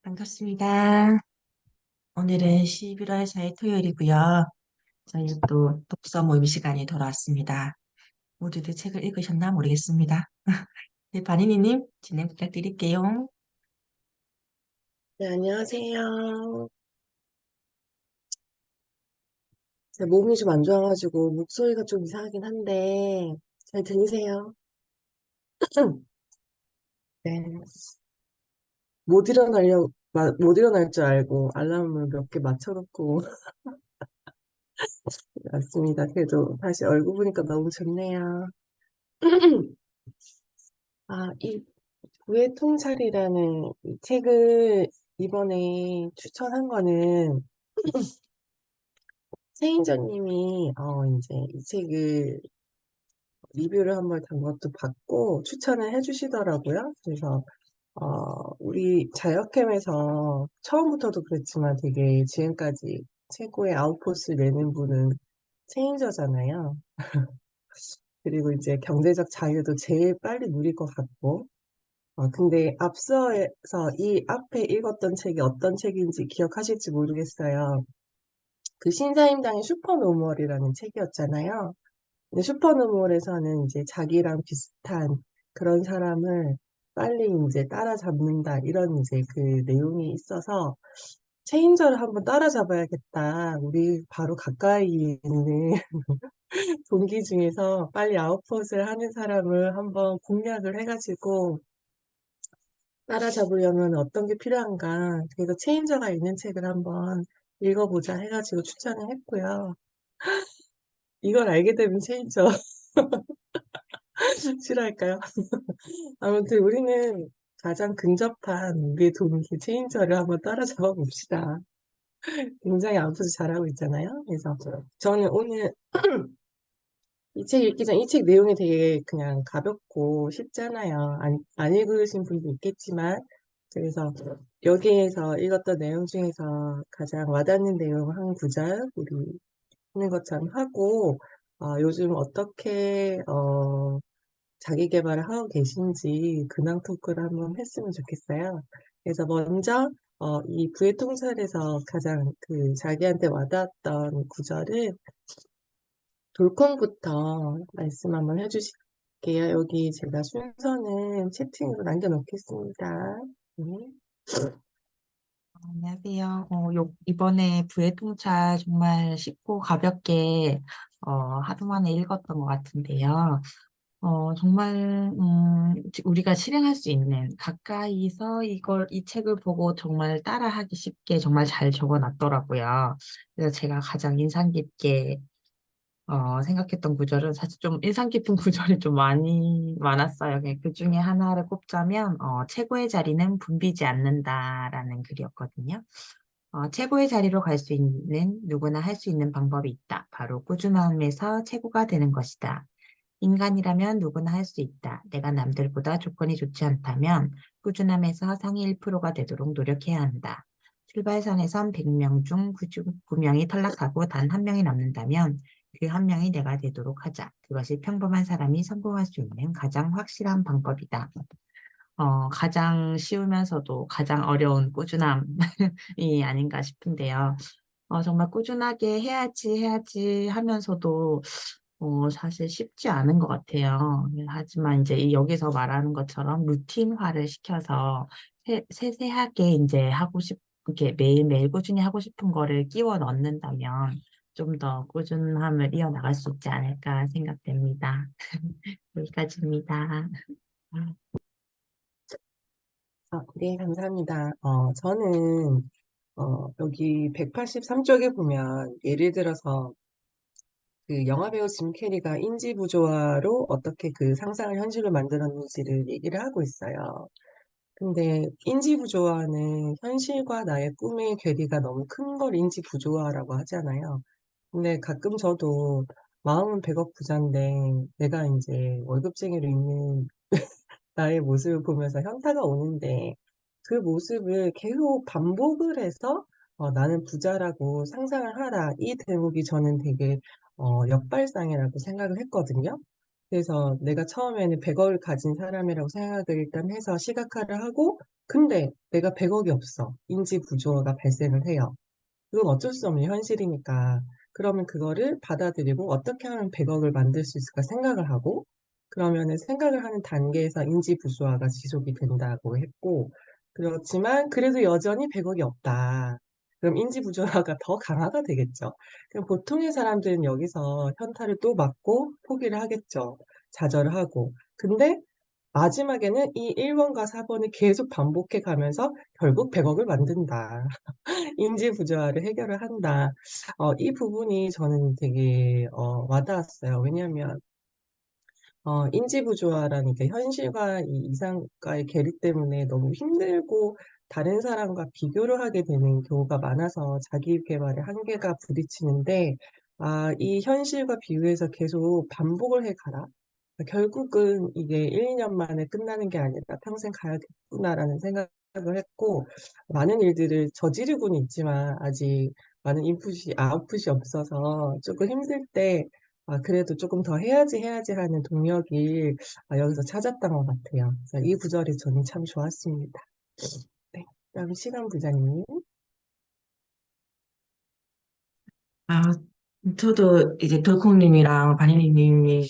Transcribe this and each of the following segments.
반갑습니다. 오늘은 11월 4일 토요일이고요. 저희 또 독서 모임 시간이 돌아왔습니다. 모두들 책을 읽으셨나 모르겠습니다. 네, 바니니님 진행 부탁드릴게요. 네, 안녕하세요. 제 몸이 좀 안 좋아가지고 목소리가 좀 이상하긴 한데 잘 들리세요? 네. 못 일어날 줄 알고 알람을 몇 개 맞춰놓고 왔습니다. 그래도 다시 얼굴 보니까 너무 좋네요. 이 구의 통찰이라는 이 책을 이번에 추천한 거는 세인저님이 이제 이 책을 리뷰를 한번 단 것도 봤고 추천을 해주시더라고요. 그래서 우리 자역캠에서 처음부터도 그랬지만 되게 지금까지 최고의 아웃포스 내는 분은 체인저잖아요. 그리고 이제 경제적 자유도 제일 빨리 누릴 것 같고. 근데 앞서서 이 앞에 읽었던 책이 어떤 책인지 기억하실지 모르겠어요. 그 신사임당의 슈퍼노멀이라는 책이었잖아요. 근데 슈퍼노멀에서는 이제 자기랑 비슷한 그런 사람을 빨리 이제 따라잡는다 이런 이제 그 내용이 있어서 체인저를 한번 따라잡아야겠다. 우리 바로 가까이 있는 동기 중에서 빨리 아웃풋을 하는 사람을 한번 공략을 해가지고 따라잡으려면 어떤 게 필요한가. 그래서 체인저가 있는 책을 한번 읽어보자 해가지고 추천을 했고요. 이걸 알게 되면 체인저 싫어할까요? 아무튼 우리는 가장 근접한 우리의 동기 체인저를 한번 따라잡아 봅시다. 굉장히 아웃풋을 잘하고 있잖아요. 그래서 저는 오늘 이 책 읽기 전 이 책 내용이 되게 그냥 가볍고 쉽잖아요. 안 읽으신 분도 있겠지만 그래서 여기에서 읽었던 내용 중에서 가장 와닿는 내용 한 구절 우리 하는 것처럼 하고 요즘 어떻게 자기 개발을 하고 계신지 근황 토크를 한번 했으면 좋겠어요. 그래서 먼저 이 부의 통찰에서 가장 그 자기한테 와닿았던 구절을 돌콩부터 말씀 한번 해주실게요. 여기 제가 순서는 채팅으로 남겨놓겠습니다. 네. 안녕하세요. 이번에 부의 통찰 정말 쉽고 가볍게 하루 만에 읽었던 것 같은데요. 정말, 우리가 실행할 수 있는, 가까이서 이 책을 보고 정말 따라하기 쉽게 정말 잘 적어 놨더라고요. 그래서 제가 가장 인상 깊게, 생각했던 구절은 사실 좀 인상 깊은 구절이 좀 많았어요. 그 중에 하나를 꼽자면, 최고의 자리는 붐비지 않는다라는 글이었거든요. 최고의 자리로 갈 수 있는 누구나 할 수 있는 방법이 있다. 바로 꾸준함에서 최고가 되는 것이다. 인간이라면 누구나 할 수 있다. 내가 남들보다 조건이 좋지 않다면 꾸준함에서 상위 1%가 되도록 노력해야 한다. 출발선에선 100명 중 99명이 탈락하고 단 한 명이 남는다면 그 한 명이 내가 되도록 하자. 그것이 평범한 사람이 성공할 수 있는 가장 확실한 방법이다. 가장 쉬우면서도 가장 어려운 꾸준함이 아닌가 싶은데요. 정말 꾸준하게 해야지 하면서도 사실 쉽지 않은 것 같아요. 하지만 이제 여기서 말하는 것처럼 루틴화를 시켜서 세세하게 이제 이렇게 매일매일 꾸준히 하고 싶은 거를 끼워 넣는다면 좀 더 꾸준함을 이어나갈 수 있지 않을까 생각됩니다. 여기까지입니다. 네, 감사합니다. 저는 여기 183쪽에 보면 예를 들어서 그 영화배우 짐 캐리가 인지 부조화로 어떻게 그 상상을 현실로 만들었는지를 얘기를 하고 있어요. 근데 인지 부조화는 현실과 나의 꿈의 괴리가 너무 큰 걸 인지 부조화라고 하잖아요. 근데 가끔 저도 마음은 100억 부자인데 내가 이제 월급쟁이로 있는 나의 모습을 보면서 현타가 오는데 그 모습을 계속 반복을 해서 나는 부자라고 상상을 하라. 이 대목이 저는 되게 역발상이라고 생각을 했거든요. 그래서 내가 처음에는 100억을 가진 사람이라고 생각을 일단 해서 시각화를 하고, 근데 내가 100억이 없어. 인지 부조화가 발생을 해요. 그건 어쩔 수 없는 현실이니까. 그러면 그거를 받아들이고 어떻게 하면 100억을 만들 수 있을까 생각을 하고, 그러면은 생각을 하는 단계에서 인지 부조화가 지속이 된다고 했고, 그렇지만 그래도 여전히 100억이 없다. 그럼 인지 부조화가 더 강화가 되겠죠. 그럼 보통의 사람들은 여기서 현타를 또 맞고 포기를 하겠죠. 좌절을 하고. 근데 마지막에는 이 1번과 4번을 계속 반복해 가면서 결국 100억을 만든다. 인지 부조화를 해결을 한다. 이 부분이 저는 되게 와닿았어요. 왜냐하면 인지 부조화라는 게 현실과 이 이상과의 괴리 때문에 너무 힘들고 다른 사람과 비교를 하게 되는 경우가 많아서 자기 개발에 한계가 부딪히는데, 이 현실과 비교해서 계속 반복을 해 가라. 결국은 이게 1, 2년 만에 끝나는 게 아니라 평생 가야겠구나라는 생각을 했고, 많은 일들을 저지르고는 있지만 아직 많은 인풋이, 아웃풋이 없어서 조금 힘들 때, 그래도 조금 더 해야지 하는 동력이 여기서 찾았던 것 같아요. 그래서 이 구절이 저는 참 좋았습니다. 네. 그다음 시간 부장님. 아, 저도 이제 덜콩님이랑 바니님이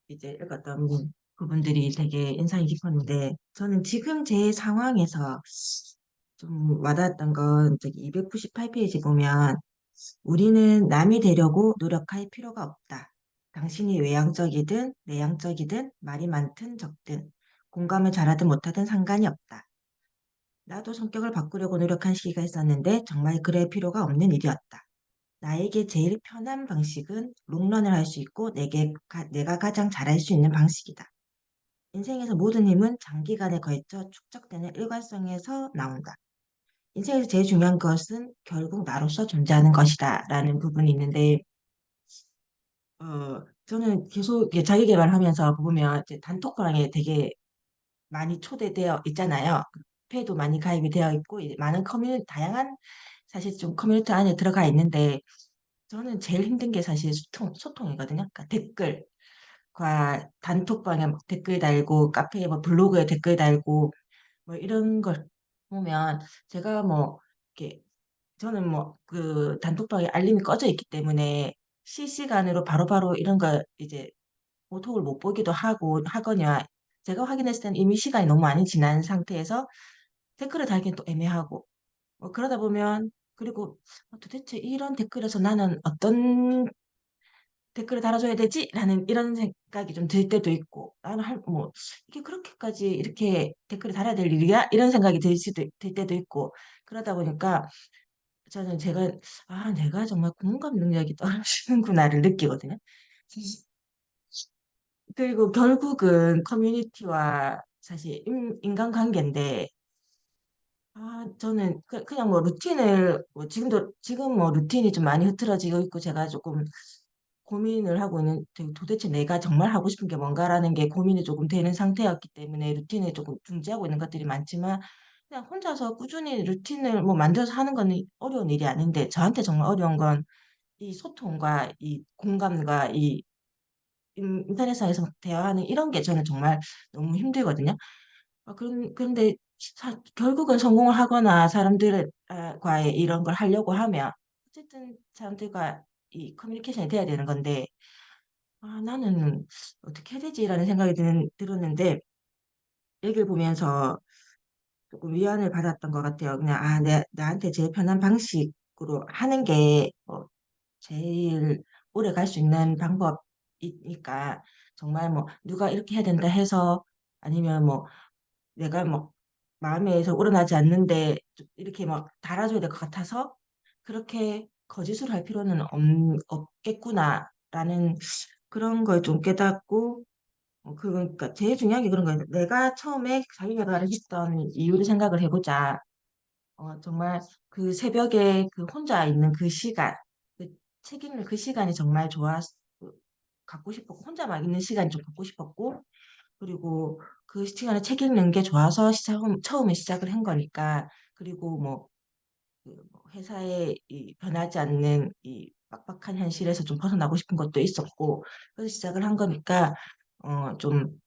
이제 읽었던 부분들이 되게 인상이 깊었는데, 저는 지금 제 상황에서 좀 와닿았던 건 저기 298페이지 보면, 우리는 남이 되려고 노력할 필요가 없다. 당신이 외향적이든 내향적이든 말이 많든 적든 공감을 잘하든 못하든 상관이 없다. 나도 성격을 바꾸려고 노력한 시기가 있었는데 정말 그럴 필요가 없는 일이었다. 나에게 제일 편한 방식은 롱런을 할 수 있고 내가 가장 잘할 수 있는 방식이다. 인생에서 모든 힘은 장기간에 걸쳐 축적되는 일관성에서 나온다. 인생에서 제일 중요한 것은 결국 나로서 존재하는 것이다. 라는 부분이 있는데, 저는 계속 이렇게 자기 개발하면서 보면 이제 단톡방에 되게 많이 초대되어 있잖아요. 회도 많이 가입이 되어 있고, 이제 많은 다양한 사실 좀 커뮤니티 안에 들어가 있는데, 저는 제일 힘든 게 사실 소통이거든요. 그러니까 댓글과 단톡방에 막 댓글 달고, 카페에 뭐 블로그에 댓글 달고, 뭐 이런 걸 보면 제가 뭐, 이렇게 저는 뭐 그 단톡방에 알림이 꺼져 있기 때문에 실시간으로 바로바로 이런 거 이제 보톡을 못 보기도 하고 하거나 제가 확인했을 때는 이미 시간이 너무 많이 지난 상태에서 댓글을 달기는 또 애매하고 그러다 보면 그리고 도대체 이런 댓글에서 나는 어떤 댓글을 달아줘야 되지? 라는 이런 생각이 좀 들 때도 있고 나는 뭐 이게 그렇게까지 이렇게 댓글을 달아야 될 일이야? 이런 생각이 들 때도 있고 그러다 보니까 저는 내가 정말 공감 능력이 떨어지는구나를 느끼거든요. 그리고 결국은 커뮤니티와 사실 인간관계인데, 저는 그냥 뭐 루틴을, 뭐 지금 뭐 루틴이 좀 많이 흐트러지고 있고, 제가 조금 고민을 하고 있는, 도대체 내가 정말 하고 싶은 게 뭔가라는 게 고민이 조금 되는 상태였기 때문에 루틴을 조금 중지하고 있는 것들이 많지만, 그냥 혼자서 꾸준히 루틴을 뭐 만들어서 하는 거는 어려운 일이 아닌데, 저한테 정말 어려운 건 이 소통과 이 공감과 이 인터넷상에서 대화하는 이런 게 저는 정말 너무 힘들거든요. 그런데 결국은 성공을 하거나 사람들과의 이런 걸 하려고 하면 어쨌든 사람들과 이 커뮤니케이션이 돼야 되는 건데 나는 어떻게 해야 되지라는 생각이 들었는데 얘기를 보면서 조금 위안을 받았던 것 같아요. 그냥 나한테 제일 편한 방식으로 하는 게 제일 오래 갈 수 있는 방법이니까 정말 뭐 누가 이렇게 해야 된다 해서 아니면 뭐 내가 뭐 마음에서 우러나지 않는데 좀 이렇게 막 달아줘야 될 것 같아서 그렇게 거짓을 할 필요는 없겠구나라는 그런 걸 좀 깨닫고 그러니까 제일 중요한 게 그런 거예요. 내가 처음에 자기계발을 했던 이유를 생각을 해보자. 정말 그 새벽에 그 혼자 있는 그 시간, 그 책 읽는 그 시간이 정말 갖고 싶었고, 혼자 막 있는 시간이 좀 갖고 싶었고, 그리고 그 시간에 책 읽는 게 좋아서 처음에 시작을 한 거니까, 그리고 뭐, 그뭐 회사에 이 변하지 않는 이 빡빡한 현실에서 좀 벗어나고 싶은 것도 있었고, 그래서 시작을 한 거니까, 좀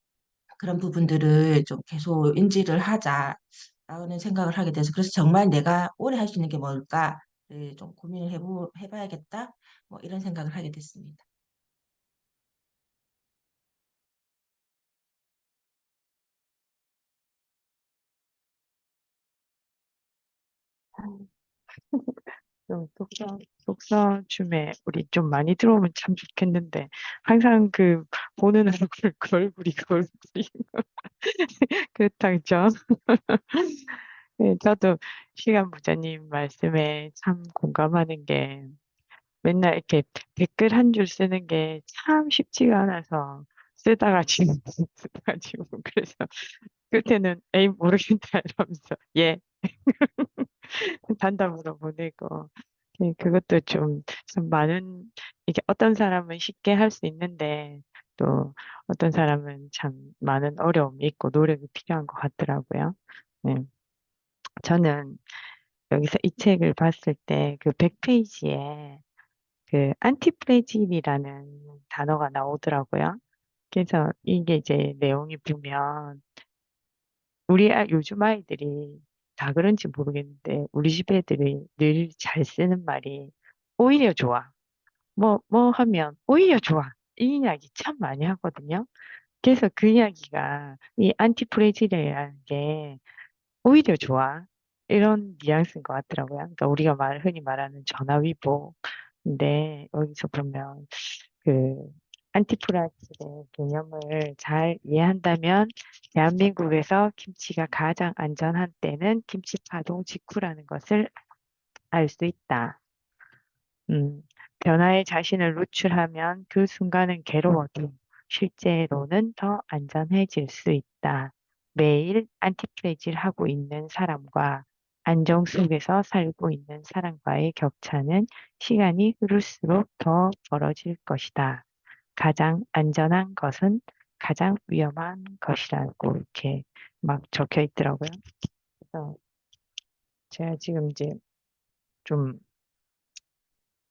그런 부분들을 좀 계속 인지를 하자라는 생각을 하게 돼서 그래서 정말 내가 오래 할 수 있는 게 뭘까를 좀 고민을 해봐야겠다. 뭐 이런 생각을 하게 됐습니다. 좀 독서 춤에 우리 좀 많이 들어오면 참 좋겠는데 항상 그 보는 얼굴 그 얼굴이 그렇다 그죠? 네, 저도 시간 부자님 말씀에 참 공감하는 게 맨날 이렇게 댓글 한 줄 쓰는 게 참 쉽지가 않아서 쓰다가 지금 쓰다가 지금 그래서 끝에는 에이 모르겠다 이러면서 예 단답으로 보내고 그것도 좀 많은 이게 어떤 사람은 쉽게 할 수 있는데 또 어떤 사람은 참 많은 어려움이 있고 노력이 필요한 것 같더라고요. 네. 저는 여기서 이 책을 봤을 때 그 100페이지에 그 안티프레질이라는 단어가 나오더라고요. 그래서 이게 이제 내용이 보면 요즘 아이들이 다 그런지 모르겠는데 우리 집 애들이 늘 잘 쓰는 말이 오히려 좋아. 뭐 하면 오히려 좋아. 이 이야기 참 많이 하거든요. 그래서 그 이야기가 이 안티프레질이라는 게 오히려 좋아. 이런 뉘앙스인 것 같더라고요. 그러니까 우리가 흔히 말하는 전화위복인데 여기서 보면 그 안티프라질의 개념을 잘 이해한다면 대한민국에서 김치가 가장 안전한 때는 김치 파동 직후라는 것을 알 수 있다. 음, 변화에 자신을 노출하면 그 순간은 괴로워도 실제로는 더 안전해질 수 있다. 매일 안티프레질 하고 있는 사람과 안정 속에서 살고 있는 사람과의 격차는 시간이 흐를수록 더 벌어질 것이다. 가장 안전한 것은 가장 위험한 것이라고 이렇게 막 적혀 있더라고요. 그래서 제가 지금 이제 좀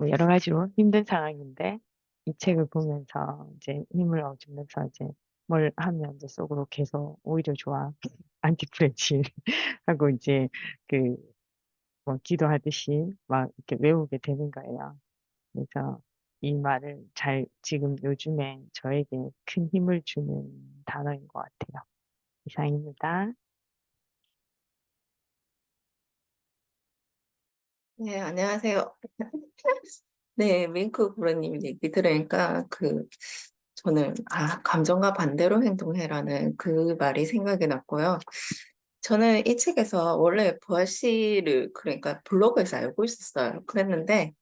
여러 가지로 힘든 상황인데 이 책을 보면서 이제 힘을 얻으면서 이제 뭘 하면 이제 속으로 계속 오히려 좋아 안티프레질 하고 이제 그 뭐 기도하듯이 막 이렇게 외우게 되는 거예요. 그래서 이 말을 지금 요즘에 저에게 큰 힘을 주는 단어인 것 같아요. 이상입니다. 네, 안녕하세요. 네, 밍크 고라님 얘기 들으니까 저는, 감정과 반대로 행동해라는 그 말이 생각이 났고요. 저는 이 책에서 원래 부하 씨를, 그러니까 블로그에서 알고 있었어요. 그랬는데,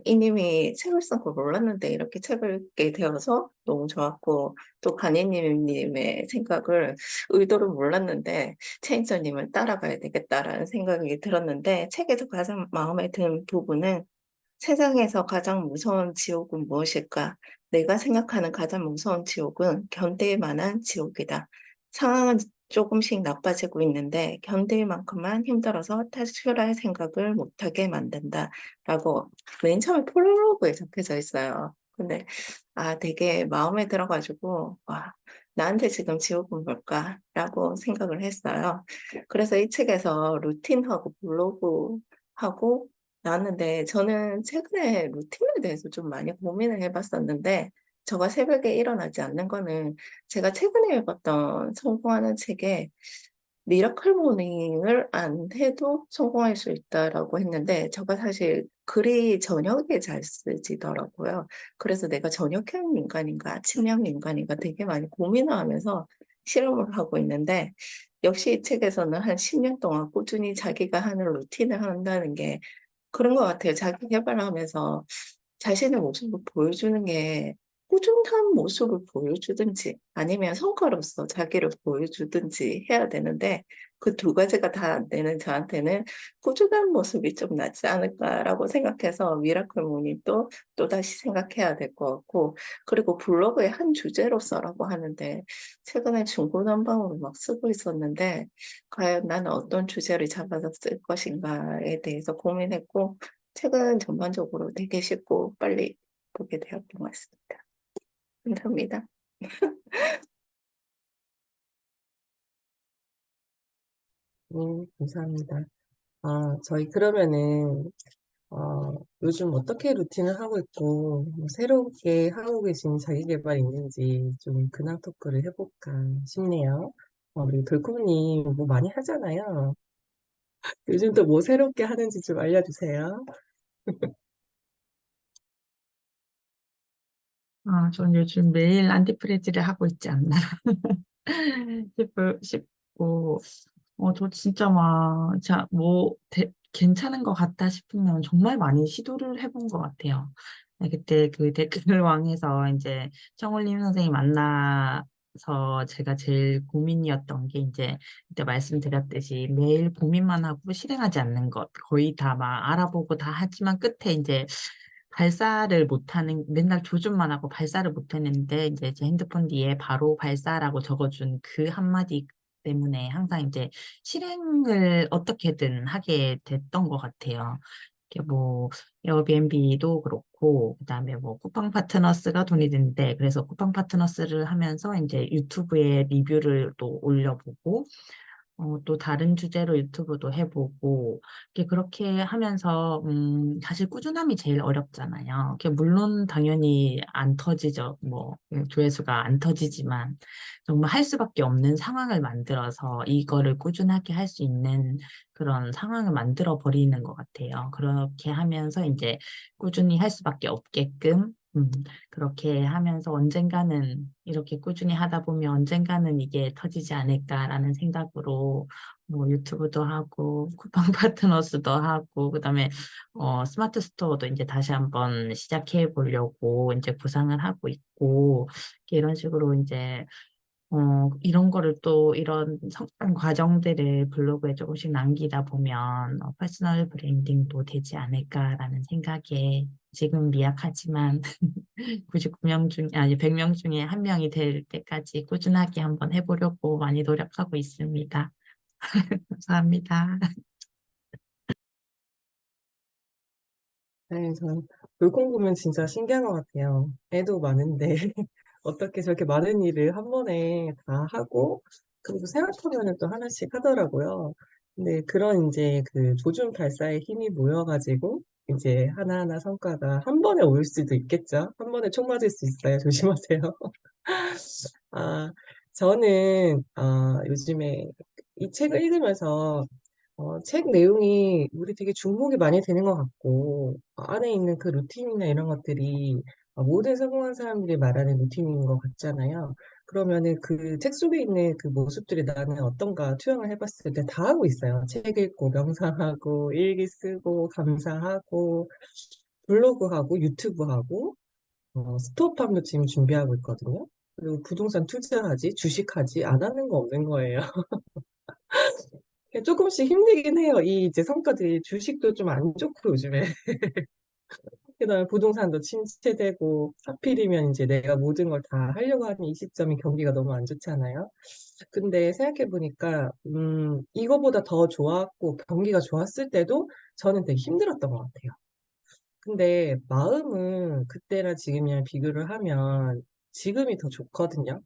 이님이 책을 쓴 걸 몰랐는데, 이렇게 책을 읽게 되어서 너무 좋았고, 또 간이님의 생각을, 의도를 몰랐는데, 체인저님을 따라가야 되겠다라는 생각이 들었는데, 책에서 가장 마음에 든 부분은 세상에서 가장 무서운 지옥은 무엇일까? 내가 생각하는 가장 무서운 지옥은 견딜 만한 지옥이다. 상황은 조금씩 나빠지고 있는데 견딜 만큼만 힘들어서 탈출할 생각을 못하게 만든다. 라고 맨 처음에 프롤로그에 적혀져 있어요. 근데 되게 마음에 들어가지고 나한테 지금 지옥은 뭘까? 라고 생각을 했어요. 그래서 이 책에서 루틴하고 블로그하고 나왔는데 저는 최근에 루틴에 대해서 좀 많이 고민을 해봤었는데 저가 새벽에 일어나지 않는 거는 제가 최근에 읽었던 성공하는 책에 미라클 모닝을 안 해도 성공할 수 있다라고 했는데 저가 사실 글이 저녁에 잘 쓰지더라고요. 그래서 내가 저녁형 인간인가 아침형 인간인가 되게 많이 고민을 하면서 실험을 하고 있는데 역시 이 책에서는 한 10년 동안 꾸준히 자기가 하는 루틴을 한다는 게 그런 것 같아요. 자기 개발하면서 자신의 모습을 보여주는 게 꾸준한 모습을 보여주든지 아니면 성과로서 자기를 보여주든지 해야 되는데 그 두 가지가 다 안 되는 저한테는 꾸준한 모습이 좀 낫지 않을까라고 생각해서 미라클 모닝도 또다시 생각해야 될 것 같고 그리고 블로그에 한 주제로 써라고 하는데 최근에 중구난방으로 막 쓰고 있었는데 과연 나는 어떤 주제를 잡아서 쓸 것인가에 대해서 고민했고 책은 전반적으로 되게 쉽고 빨리 보게 되었던 것 같습니다. 감사합니다. 감사합니다. 저희 그러면은 요즘 어떻게 루틴을 하고 있고, 뭐 새롭게 하고 계신 자기 개발 있는지 좀 근황 토크를 해볼까 싶네요. 우리 돌콩님 뭐 많이 하잖아요. 요즘 또 뭐 새롭게 하는지 좀 알려주세요. 전 요즘 매일 안티프레즈를 하고 있지 않나 싶고, 저 진짜 막, 괜찮은 것 같다 싶으면 정말 많이 시도를 해본 것 같아요. 그때 그 댓글왕에서 이제 청울림 선생님 만나서 제가 제일 고민이었던 게 이제 그때 말씀드렸듯이 매일 고민만 하고 실행하지 않는 것, 거의 다 막 알아보고 다 하지만 끝에 이제 발사를 못하는, 맨날 조준만 하고 발사를 못했는데, 이제 제 핸드폰 뒤에 바로 발사라고 적어준 그 한마디 때문에 항상 이제 실행을 어떻게든 하게 됐던 것 같아요. 이게 뭐, 에어비앤비도 그렇고, 그다음에 뭐, 쿠팡 파트너스가 돈이 드는데, 그래서 쿠팡 파트너스를 하면서 이제 유튜브에 리뷰를 또 올려보고, 또 다른 주제로 유튜브도 해보고, 이렇게 그렇게 하면서, 사실 꾸준함이 제일 어렵잖아요. 물론 당연히 안 터지죠. 뭐, 조회수가 안 터지지만, 정말 할 수밖에 없는 상황을 만들어서 이거를 꾸준하게 할 수 있는 그런 상황을 만들어 버리는 것 같아요. 그렇게 하면서 이제 꾸준히 할 수밖에 없게끔, 그렇게 하면서 언젠가는 이렇게 꾸준히 하다 보면 언젠가는 이게 터지지 않을까라는 생각으로 뭐 유튜브도 하고 쿠팡 파트너스도 하고 그다음에 스마트 스토어도 이제 다시 한번 시작해 보려고 이제 구상을 하고 있고 이런 식으로 이제 이런 거를 또 이런 성장 과정들을 블로그에 조금씩 남기다 보면 퍼스널 브랜딩도 되지 않을까라는 생각에 지금 미약하지만 99명 중, 아니 100명 중에 한 명이 될 때까지 꾸준하게 한번 해보려고 많이 노력하고 있습니다. 감사합니다. 네, 전 돌콩 보면 진짜 신기한 것 같아요. 애도 많은데 어떻게 저렇게 많은 일을 한 번에 다 하고 그리고 생각하면은 또 하나씩 하더라고요. 근데 그런 이제 그 조준 발사의 힘이 모여가지고 이제 하나하나 성과가 한 번에 올 수도 있겠죠. 한 번에 총 맞을 수 있어요. 조심하세요. 아, 저는 요즘에 이 책을 읽으면서 책 내용이 우리 되게 중복이 많이 되는 것 같고, 안에 있는 그 루틴이나 이런 것들이 모든 성공한 사람들이 말하는 루틴인 것 같잖아요. 그러면은 그 책 속에 있는 그 모습들이 나는 어떤가 투영을 해봤을 때 다 하고 있어요. 책 읽고, 명상하고, 일기 쓰고, 감사하고, 블로그 하고, 유튜브 하고, 스토어팜도 지금 준비하고 있거든요. 그리고 부동산 투자하지, 주식하지, 안 하는 거 없는 거예요. 조금씩 힘들긴 해요. 이 이제 성과들이 주식도 좀 안 좋고 요즘에. 그다음에 부동산도 침체되고 하필이면 이제 내가 모든 걸 다 하려고 하는 이 시점이 경기가 너무 안 좋잖아요. 근데 생각해 보니까 이거보다 더 좋았고 경기가 좋았을 때도 저는 되게 힘들었던 것 같아요. 근데 마음은 그때랑 지금이랑 비교를 하면 지금이 더 좋거든요.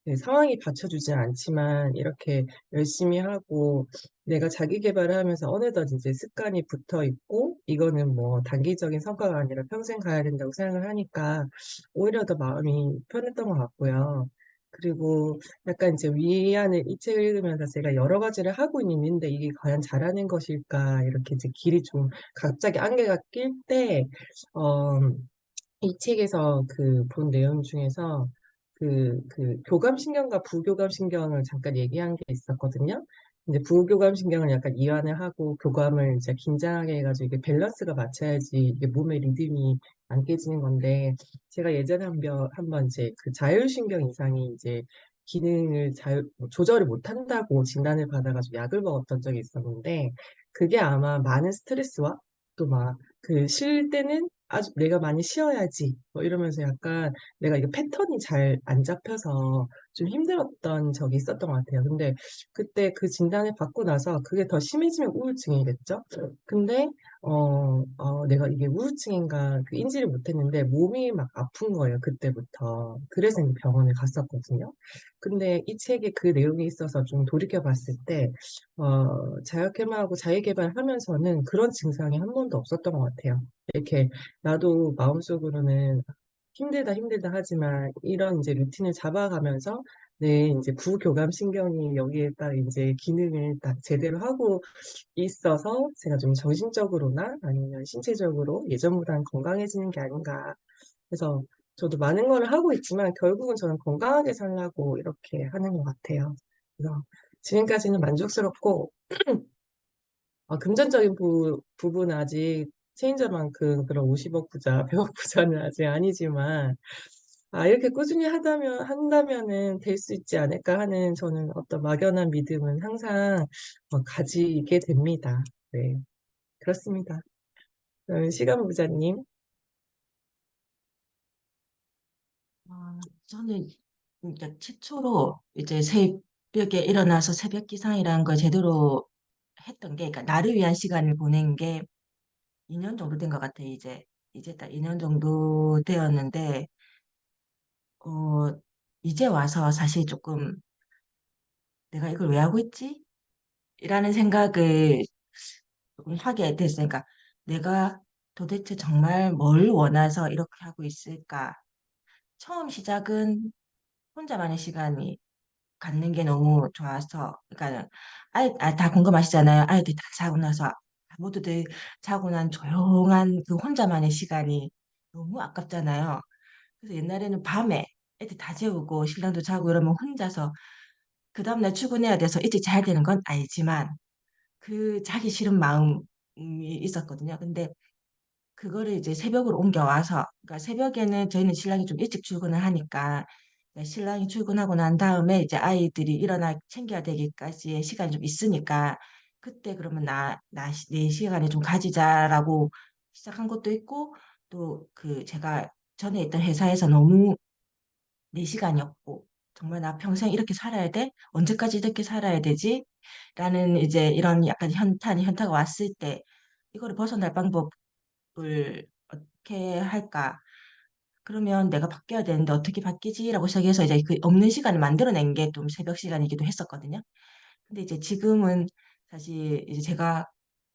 네, 상황이 받쳐주진 않지만 이렇게 열심히 하고 내가 자기 개발을 하면서 어느덧 이제 습관이 붙어 있고 이거는 뭐 단기적인 성과가 아니라 평생 가야 된다고 생각을 하니까 오히려 더 마음이 편했던 것 같고요. 그리고 약간 이제 위안을 이 책을 읽으면서 제가 여러 가지를 하고 있는데 이게 과연 잘하는 것일까 이렇게 이제 길이 좀 갑자기 안개가 낄 때, 어, 이 책에서 그 본 내용 중에서 그 교감신경과 부교감신경을 잠깐 얘기한 게 있었거든요. 이제 부교감신경을 약간 이완을 하고 교감을 이제 긴장하게 해가지고 이게 밸런스가 맞춰야지 이게 몸의 리듬이 안 깨지는 건데 제가 예전에 한번 이제 그 자율신경 이상이 이제 기능을 조절을 못한다고 진단을 받아가지고 약을 먹었던 적이 있었는데 그게 아마 많은 스트레스와 또 막 그 쉴 때는 아주 내가 많이 쉬어야지 뭐 이러면서 약간 내가 이게 패턴이 잘 안 잡혀서 좀 힘들었던 적이 있었던 것 같아요. 근데 그때 그 진단을 받고 나서 그게 더 심해지면 우울증이겠죠? 근데 내가 이게 우울증인가 그 인지를 못했는데 몸이 막 아픈 거예요. 그때부터. 그래서 이제 병원에 갔었거든요. 근데 이 책에 그 내용이 있어서 좀 돌이켜 봤을 때 자율개발하고 자기개발하면서는 그런 증상이 한 번도 없었던 것 같아요. 이렇게 나도 마음속으로는 힘들다 힘들다 하지만 이런 이제 루틴을 잡아가면서 내 이제 부교감 신경이 여기에 딱 이제 기능을 딱 제대로 하고 있어서 제가 좀 정신적으로나 아니면 신체적으로 예전보다는 건강해지는 게 아닌가. 그래서 저도 많은 거를 하고 있지만 결국은 저는 건강하게 살려고 이렇게 하는 것 같아요. 그래서 지금까지는 만족스럽고 금전적인 부분은 아직 체인저만큼 그런 50억 부자, 100억 부자는 아직 아니지만, 이렇게 꾸준히 한다면은 될 수 있지 않을까 하는 저는 어떤 막연한 믿음은 항상 가지게 됩니다. 네, 그렇습니다. 시간 부자님. 저는 그러니까 최초로 이제 새벽에 일어나서 새벽 기상이라는 걸 제대로 했던 게, 그러니까 나를 위한 시간을 보낸 게 2년 정도 된 것 같아요. 이제 딱 2년 정도 되었는데, 어, 이제 와서 사실 조금 내가 이걸 왜 하고 있지? 이라는 생각을 조금 하게 됐어요. 그러니까 내가 도대체 정말 뭘 원해서 이렇게 하고 있을까? 처음 시작은 혼자만의 시간이 갖는 게 너무 좋아서, 그러니까 다 궁금하시잖아요. 아이들 다 자고 나서 모두들 자고 난 조용한 그 혼자만의 시간이 너무 아깝잖아요. 그래서 옛날에는 밤에 애들 다 재우고 신랑도 자고 이러면 혼자서 그 다음날 출근해야 돼서 일찍 자야 되는 건 알지만 그 자기 싫은 마음이 있었거든요. 근데 그거를 이제 새벽으로 옮겨와서, 그러니까 새벽에는 저희는 신랑이 좀 일찍 출근을 하니까, 그러니까 신랑이 출근하고 난 다음에 이제 아이들이 일어나 챙겨야 되기까지의 시간이 좀 있으니까, 그때 그러면 내 시간에 좀 가지자라고 시작한 것도 있고, 또 그 제가 전에 있던 회사에서 너무 내 시간이었고, 정말 나 평생 이렇게 살아야 돼? 언제까지 이렇게 살아야 되지? 라는 이제 이런 약간 현타가 왔을 때, 이거를 벗어날 방법을 어떻게 할까? 그러면 내가 바뀌어야 되는데 어떻게 바뀌지라고 시작해서 이제 그 없는 시간을 만들어낸 게 좀 새벽 시간이기도 했었거든요. 근데 이제 지금은 사실 이제 제가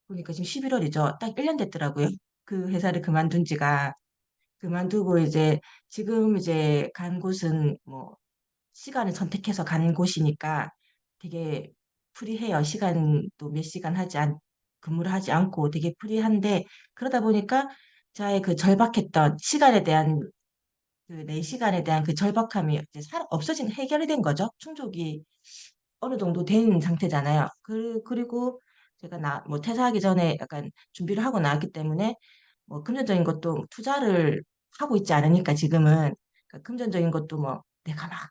보니까 지금 11월이죠. 딱 1년 됐더라고요. 그 회사를 그만둔 지가. 그만두고 이제 지금 이제 간 곳은 뭐 시간을 선택해서 간 곳이니까 되게 프리해요. 시간도 몇 시간 근무를 하지 않고 되게 프리한데, 그러다 보니까 저의 그 절박했던 시간에 대한 그 내 시간에 대한 그 절박함이 이제 해결이 된 거죠. 충족이 어느 정도 된 상태잖아요. 그리고 제가 뭐 퇴사하기 전에 약간 준비를 하고 나왔기 때문에 뭐 금전적인 것도 투자를 하고 있지 않으니까 지금은, 그러니까 금전적인 것도 뭐 내가 막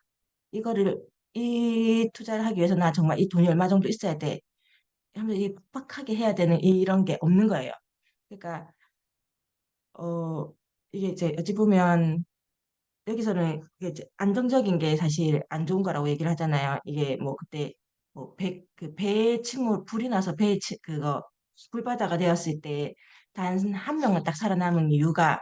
이거를 이 투자를 하기 위해서 나 정말 이 돈이 얼마 정도 있어야 돼 하면서 이 빡빡하게 해야 되는 이런 게 없는 거예요. 그러니까 어 이게 이제 어찌 보면 여기서는 이게 이제 안정적인 게 사실 안 좋은 거라고 얘기를 하잖아요. 이게 뭐 그때 뭐 그 배에 불이 나서 그거 불바다가 되었을 때 단 한 명은 딱 살아남은 이유가,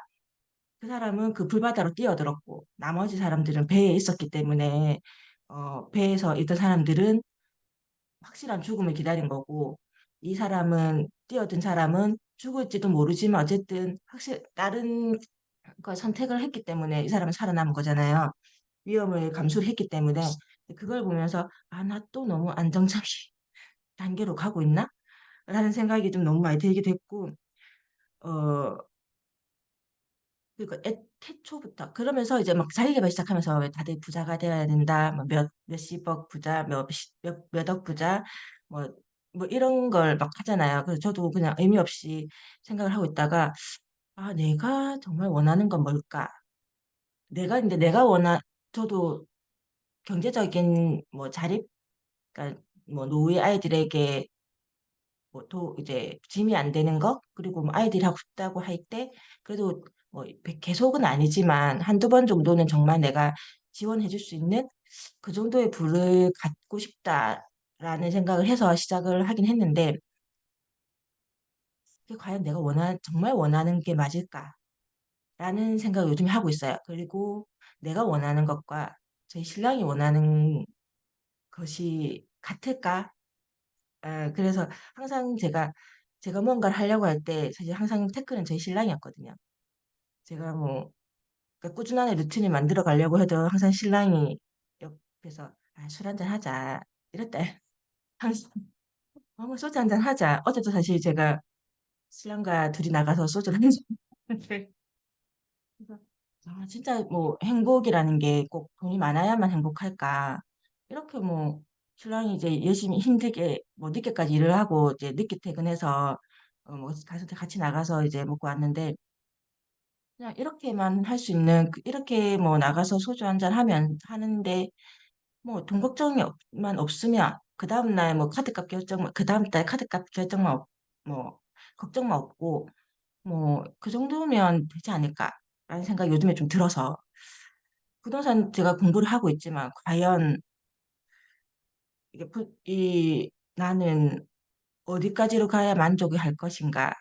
그 사람은 그 불바다로 뛰어들었고 나머지 사람들은 배에 있었기 때문에, 배에서 있던 사람들은 확실한 죽음을 기다린 거고, 이 사람은 뛰어든 사람은 죽을지도 모르지만 어쨌든 다른 걸 선택을 했기 때문에 이 사람은 살아남은 거잖아요. 위험을 감수를 했기 때문에. 그걸 보면서 나 또 너무 안정적인 단계로 가고 있나? 라는 생각이 좀 너무 많이 들게 됐고, 어, 그러니까 태초부터 그러면서 이제 막 자기계발 시작하면서 왜 다들 부자가 되어야 된다, 뭐 몇십억 부자, 몇억 부자, 뭐, 뭐 이런 걸 막 하잖아요. 그래서 저도 그냥 의미 없이 생각을 하고 있다가, 내가 정말 원하는 건 뭘까? 저도 경제적인 뭐 자립, 그러니까 뭐 노후 아이들에게 뭐 이제 짐이 안 되는 거, 그리고 뭐 아이들이 하고 싶다고 할 때, 그래도 뭐 계속은 아니지만 한두 번 정도는 정말 내가 지원해 줄 수 있는 그 정도의 부를 갖고 싶다라는 생각을 해서 시작을 하긴 했는데, 그게 과연 내가 정말 원하는 게 맞을까라는 생각을 요즘 하고 있어요. 그리고 내가 원하는 것과 저희 신랑이 원하는 것이 같을까? 그래서 항상 제가 뭔가를 하려고 할 때 사실 항상 태클은 저희 신랑이었거든요. 제가 뭐 그러니까 꾸준한 루틴을 만들어 가려고 해도 항상 신랑이 옆에서 술 한잔 하자 이랬대. 항상 소주 한잔 하자. 어제도 사실 제가 신랑과 둘이 나가서 소주를 한잔 했는데 그래서 진짜 뭐 행복이라는 게 꼭 돈이 많아야만 행복할까? 이렇게 뭐 신랑이 이제 열심히 힘들게 뭐 늦게까지 일을 하고 이제 늦게 퇴근해서 뭐 가서 같이 나가서 이제 먹고 왔는데 그냥 이렇게만 할 수 있는 이렇게 뭐 나가서 소주 한잔 하면 하는데 뭐 돈 걱정만 없으면 그 다음 날 뭐 카드값 결정 그 다음 달 카드값 결정만 뭐 걱정만 없고 뭐 그 정도면 되지 않을까라는 생각이 요즘에 좀 들어서 부동산 제가 공부를 하고 있지만 과연 나는 어디까지로 가야 만족을 할 것인가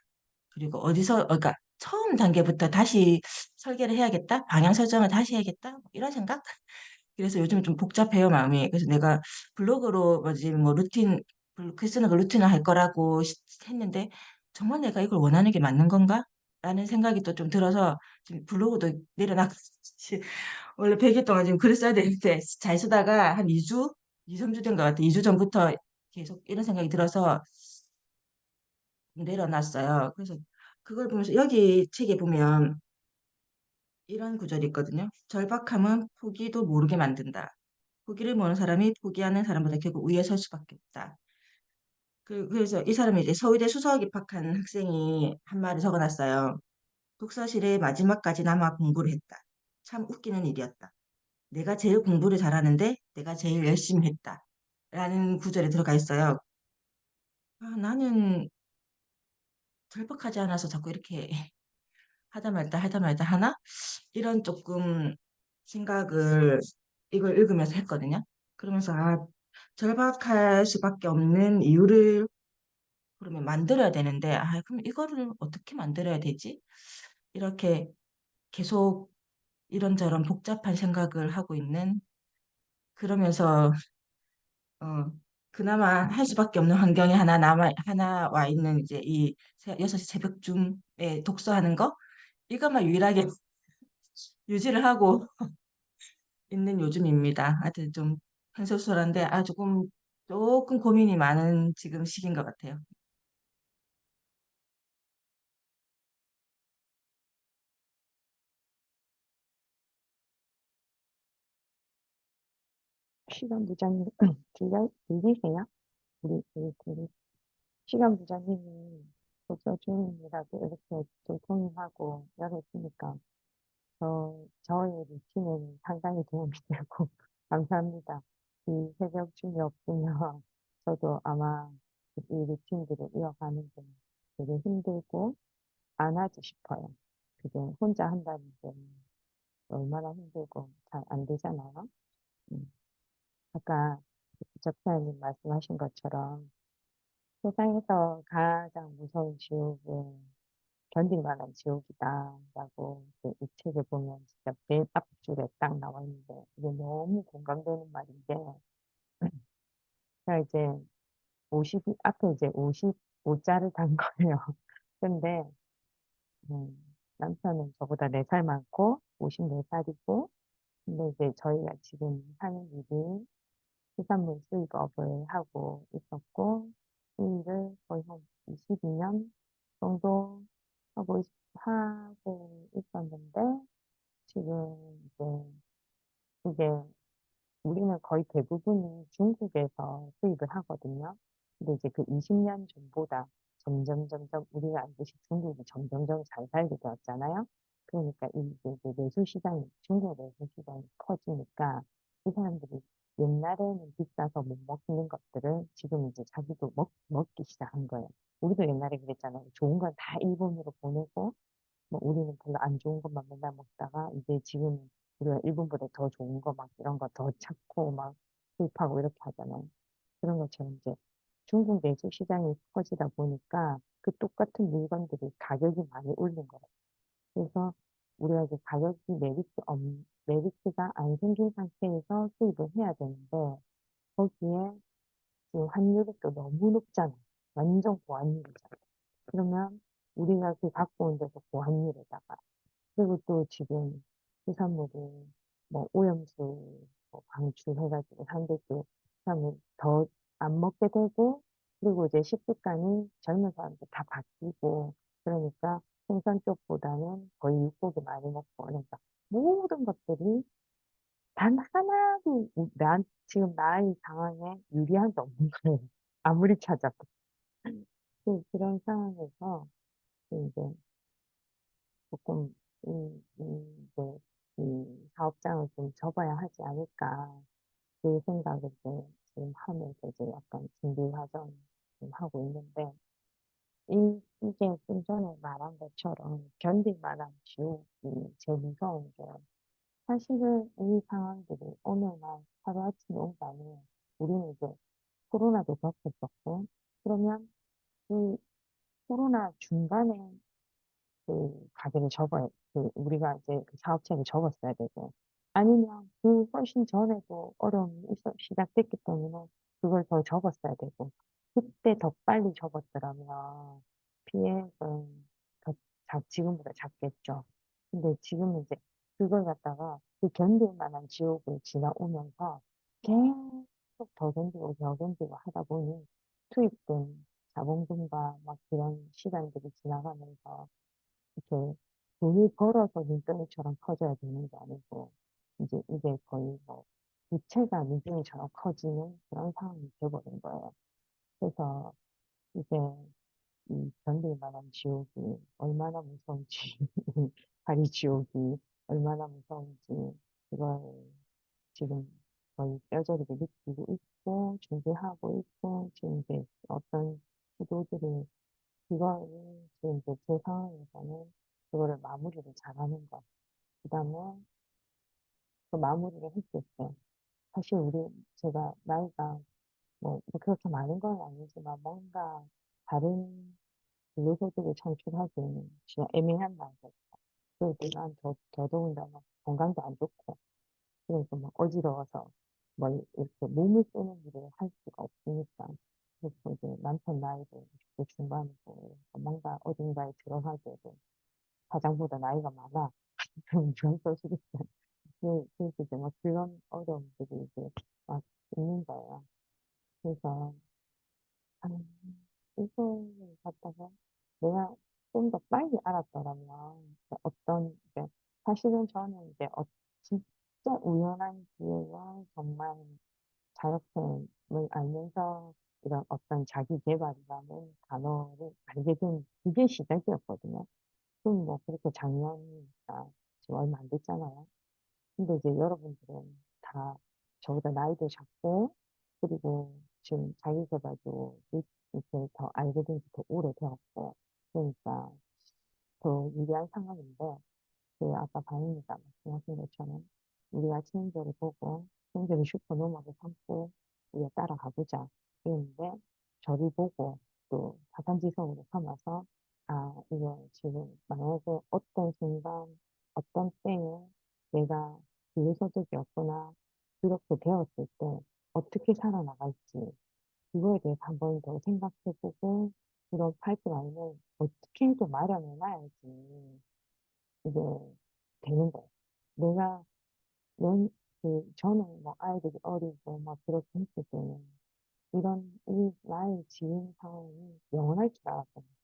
그리고 그러니까 처음 단계부터 다시 설계를 해야겠다 방향 설정을 다시 해야겠다 뭐 이런 생각 그래서 요즘 좀 복잡해요 마음이 그래서 내가 블로그로 뭐지 뭐 글 쓰는 거 루틴을 할 거라고 했는데 정말 내가 이걸 원하는 게 맞는 건가? 라는 생각이 또 좀 들어서 지금 블로그도 내려놨 원래 100일 동안 지금 글을 써야 되는데 잘 쓰다가 한 2주? 2, 3주 된 것 같아. 2주 전부터 계속 이런 생각이 들어서 내려놨어요. 그래서 그걸 보면서 여기 책에 보면 이런 구절이 있거든요. 절박함은 포기도 모르게 만든다. 포기를 모르는 사람이 포기하는 사람보다 결국 위에 설 수밖에 없다. 그래서 이 사람이 이제 서울대 수석 입학한 학생이 한 말을 적어놨어요. 독서실에 마지막까지 남아 공부를 했다. 참 웃기는 일이었다. 내가 제일 공부를 잘하는데 내가 제일 열심히 했다. 라는 구절에 들어가 있어요. 나는 절박하지 않아서 자꾸 이렇게 하다 말다 하나? 이런 조금 생각을 이걸 읽으면서 했거든요. 그러면서 절박할 수밖에 없는 이유를 그러면 만들어야 되는데 그럼 이거를 어떻게 만들어야 되지? 이렇게 계속 이런저런 복잡한 생각을 하고 있는 그러면서 어, 그나마 할 수밖에 없는 환경에 하나 와 있는 이제 6시 새벽쯤에 독서하는 거 이것만 유일하게 유지를 하고 있는 요즘입니다. 하여튼 좀 횡설수설한데 조금 고민이 많은 지금 시기인 것 같아요. 시간 부장님, 들리세요? 우리 시간 부장님이 독서 중이라고 이렇게 좀 통화하고 열어주니까 저의 루틴에는 상당히 도움이 되고 감사합니다. 이 새벽쯤이 없으면 저도 아마 이 루틴들을 이어가는데 되게 힘들고 안 하고 싶어요. 그게 혼자 한다는 게 얼마나 힘들고 잘 안 되잖아요. 음, 아까 접사님 말씀하신 것처럼 세상에서 가장 무서운 지옥은 견딜 만한 지옥이다라고 이 책을 보면 진짜 맨 앞줄에 딱 나와 있는데 이게 너무 공감되는 말인데 제가 이제 50이 앞에 이제 55자를 단 거예요. 근데 남편은 저보다 4살 많고 54살이고 근데 이제 저희가 지금 하는 일이 수산물 수입업을 하고 있었고 이 일을 거의 한 22년 정도 하고 있었는데 지금 이제 이게 우리는 거의 대부분이 중국에서 수입을 하거든요. 근데 이제 그 20년 전보다 점점 우리가 알듯이 중국이 점점점 잘 살게 되었잖아요. 그러니까 이제 내수 시장이 중국 내수 시장이 커지니까 이 사람들이 옛날에는 비싸서 못 먹는 것들을 지금 이제 자기도 먹기 시작한 거예요. 우리도 옛날에 그랬잖아요. 좋은 건 다 일본으로 보내고, 뭐 우리는 별로 안 좋은 것만 맨날 먹다가, 이제 지금 우리가 일본보다 더 좋은 거 막 이런 거 더 찾고 막 구입하고 이렇게 하잖아요. 그런 것처럼 이제 중국 내수 시장이 커지다 보니까 그 똑같은 물건들이 가격이 많이 오른 거예요. 그래서 우리가 이제 가격이 메리트가 안 생긴 상태에서 수입을 해야 되는데, 거기에 지금 환율이 또 너무 높잖아. 완전 고환율이잖아. 그러면 우리가 그 갖고 온 데서 고환율에다가, 그리고 또 지금 수산물이 뭐 오염수, 뭐 방출해가지고 사람들도 수산물 더 안 먹게 되고, 그리고 이제 식습관이 젊은 사람들 다 바뀌고, 그러니까 생산 쪽보다는 거의 육고기 많이 먹고, 그러니까 모든 것들이 단 하나도 지금 나의 상황에 유리한 게 없는 거예요. 아무리 찾아도. 그런 상황에서 이제 조금 이제 이 사업장을 좀 접어야 하지 않을까 그 생각을 이제 지금 하면서 이제 약간 준비 과정 좀 하고 있는데 이게 좀 전에 말한 것처럼 견딜 만한 지옥이 제일 무서운 게 사실은 이 상황들이 어느 날 하루아침에 온 게 아니에요. 우리는 이제 코로나도 겪었었고 그러면 그 코로나 중간에 그 가게를 접어야, 우리가 이제 그 사업체를 접었어야 되고, 아니면 그 훨씬 전에도 어려움이 시작됐기 때문에 그걸 더 접었어야 되고, 그때 더 빨리 접었더라면 피해는 지금보다 작겠죠. 근데 지금은 이제 그걸 갖다가 그 견딜 만한 지옥을 지나오면서 계속 더 견디고 더 견디고 하다 보니 투입된 자본금과 막 그런 시간들이 지나가면서 이렇게 돈을 벌어서 눈덩이처럼 커져야 되는 게 아니고, 이제 이게 거의 뭐, 부채가 눈덩이처럼 커지는 그런 상황이 돼버린 거예요. 그래서 이제 이 견딜 만한 지옥이 얼마나 무서운지, 파리 지옥이 얼마나 무서운지, 그걸 지금 거의 뼈저리게 느끼고 있고, 준비하고 있고, 지금 이제 어떤 시도들이 그걸 지금 이제 제 상황에서는 그거를 마무리를 잘하는 것. 그 다음에 그 마무리를 했을 때 사실 제가 나이가 뭐 그렇게 많은 건 아니지만 뭔가 다른 근로소득을 창출하기에는 진짜 애매한 나이가 있어. 그리고 내가 더더군다나 건강도 안 좋고 그러니까 막 어지러워서 뭐 이렇게 몸을 쓰는 일을 할 수가 없으니까 그래서 이제 남편 나이도 60대 중반이고 뭔가 어딘가에 들어가기에도 가장보다 나이가 많아. 그런 소식이 있어요. 그래서 이제 막 그런 어려움들이 이제 막 있는 거예요. 그래서, 아, 이걸 갖다가 내가 좀 더 빨리 알았더라면, 이제 사실은 저는 이제 진짜 우연한 기회와 정말 자격증을 알면서 이런 어떤 자기 개발이라는 단어를 알게 된 그게 시작이었거든요. 그럼 뭐 그렇게 작년이니까 지금 얼마 안 됐잖아요. 근데 이제 여러분들은 다 저보다 나이도 작고, 그리고 지금 자기개발도 이렇게 더 알게 된 지 더 오래되었고, 그러니까 더 유리한 상황인데, 그 아까 강의가 말씀하신 것처럼 우리가 체인저를 보고, 체인저를 슈퍼노멀을 삼고, 우리가 따라가보자. 이랬는데, 저를 보고 또 타산지석으로 삼아서, 아, 이거 지금 만약에 어떤 순간, 어떤 때에 내가 기회소득이었구나, 그렇게 되었을 때 어떻게 살아나갈지, 그거에 대해서 한 번 더 생각해보고, 그런 파이프라인을 어떻게 해도 마련해놔야지. 이게 되는 거예요. 내가, 저는 뭐 아이들이 어리고 막 그렇게 했을 때는 나의 지금 상황이 영원할 줄 알았거든요.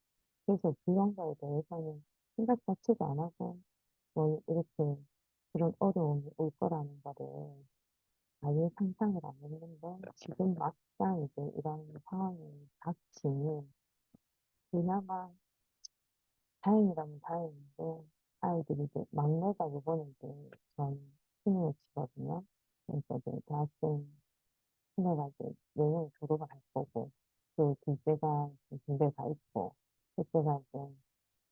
그래서 그런 거에 대해서는 생각 자체도 안 하고, 뭐 이렇게 그런 어려움이 올 거라는 거를 아예 상상을 안 했는데, 지금 막상 이제 이런 상황이 닥치니, 그나마 다행이라면 다행인데, 아이들이 이제 막내가 이번에 이제 전 수능을 치거든요. 그래서 이제 대학생 큰애가 이제 내년 졸업을 할 거고, 또 둘째가 군대 가 있고, 셋째가 이제